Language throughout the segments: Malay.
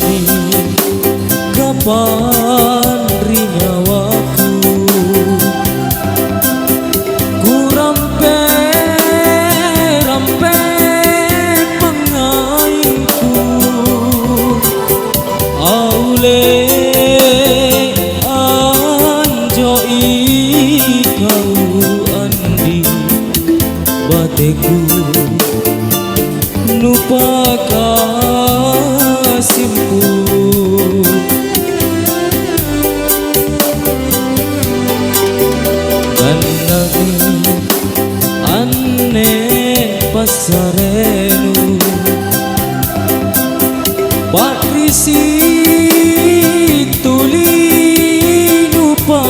nami kapan ri nyawaku ku rampe pengaingku aule anjoi kau andi bateku lupa kasihmu dan nabi aneh pasarenu patrisi tuli lupa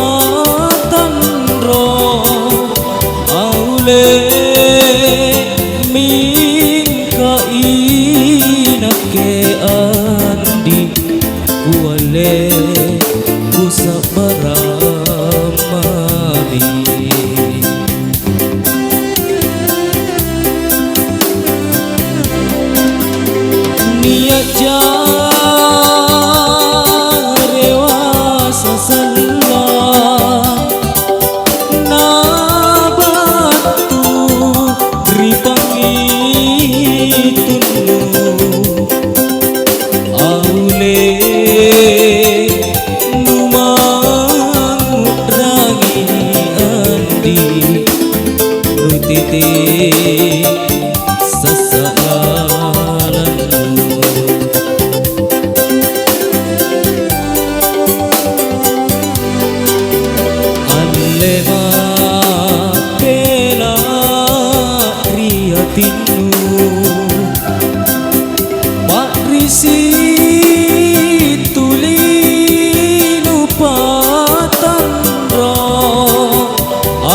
tanro aule ke andi kuale kusabaramami niat jarewa sasalah nabatu ripangitunu titi sesalanmu anlema bela riatinu patrisi tuli lupa tanro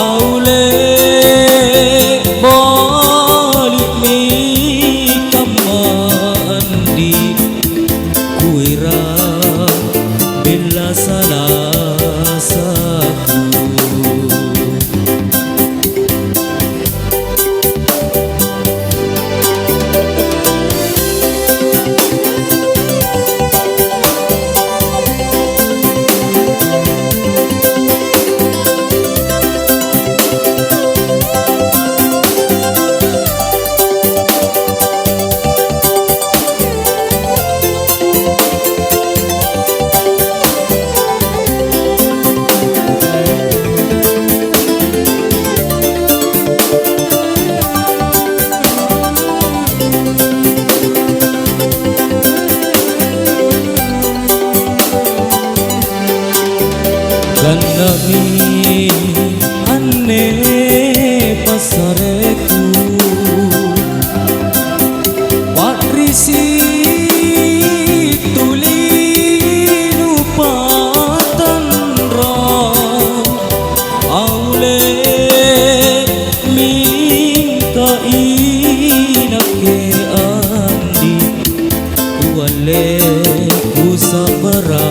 aule bila salah saku dan nami aneh pasareku patrisi tuli lupa tanro aule minta inake andi kuale kusabara